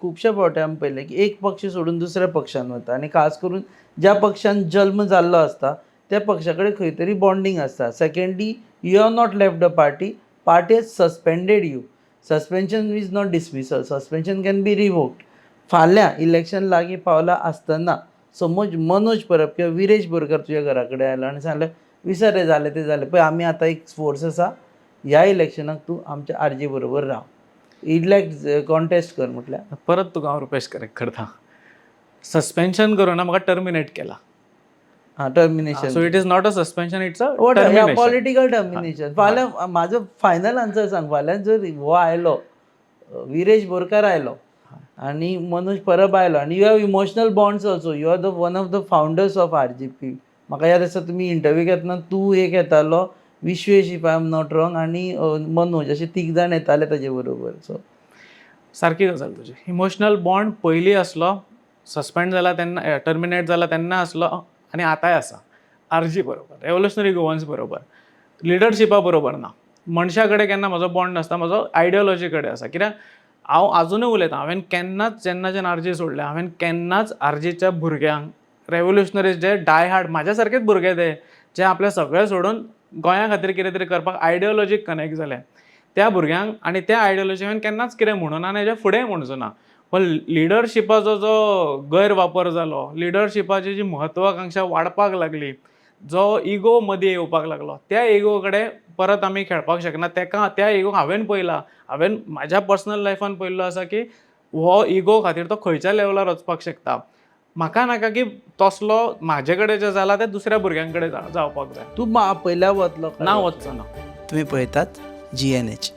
खुबशा फावटी आमी पळयलें की एक पक्ष सोडून दुसऱ्या पक्षान वता आनी खास करून ज्या पक्षान जल्म जाल्लो आसता त्या पक्षा कडेन खंय तरी बॉन्डिंग आसता. Secondly you have not left the party, party has suspended you. Suspension is not dismissal, suspension can be revoked. फाल्यां इलेक्शन लागीं पावला आसतना समज मनोज परब किंवा विरेश बोरकर तुज्या घरा कडेन आयलो आनी सांगलें विसर रे जालें तें जालें पळय आमी आतां एक फोर्स आसा, ह्या इलेक्शनाक तूं आमच्या आरजी बरोबर राव, इलेक्ट कॉन्टेस्ट कर म्हटल्यार परत तुका हांव रुपेश करेक्ट करता. सस्पेन्शन करून म्हाका टर्मिनेट केला. Termination. So it is not a suspension, it's a political termination. फाल्यां म्हाजो फायनल आन्सर सांग. फाल्यां जर हो आयलो, विरेश बोरकार आयलो आनी मनोज परब आयलो आनी you have emotional bonds also, you are the one of the founders of RGP. म्हाका याद आसा तुमी इंटरव्यू घेतना तूं एक येतालो, Vishwesh if I am not wrong, आनी मनोज अशे 3 जाण येताले ताजे बरोबर. सो सारकी गजाल तुजी. इमोशनल बॉन्ड पयलीं आसलो, सस्पेंड जाला तेन्ना, टर्मिनेट जाला तेन्ना आसलो आनी आतांय आसा. आरजी बरोबर, रेव्होल्युशनरी गोवन्स बरोबर, लिडरशिपा बरोबर ना. मनशा कडेन केन्ना म्हजो बॉन्ड नासता, म्हजो आयडियोलॉजी कडेन आसा. कित्याक हांव आजुनूय उलयतां, हांवें केन्नाच जेन्नाच्यान आरजी सोडल्या हांवें केन्नाच आरजीच्या भुरग्यांक, रेव्होल्युशनरीज जे डाय हार्ड म्हाज्या सारकेच भुरगे जे आपलें सगळें सोडून गोंया खातीर कितें तरी करपाक आयडियोलॉजीक कनेक्ट जाले, त्या भुरग्यांक आनी त्या आयडियोलॉजी हांवें केन्नाच कितें म्हणूं ना आनी हेच्या फुडेंय म्हणचो ना. पण लिडरशिपाचो जो गैरवापर जालो, लिडरशिपाची जी म्हत्वाकांक्षा वाडपाक लागली, जो इगो मदीं येवपाक लागलो, त्या इगो कडेन परत आमी खेळपाक शकना. त्या इगोक हांवें पळयलां, हांवें म्हाज्या पर्सनल लायफान पळयल्लो आसा की हो इगो खातीर तो खंयच्या लेवलार वचपाक शकता. म्हाका नाका की तसलो म्हाजे कडेन जें जाला तें दुसऱ्या भुरग्यां कडेन जावपाक जाय. तूं पयल्या वतलो ना वचचो ना. तुम्ही पळयतात GNH.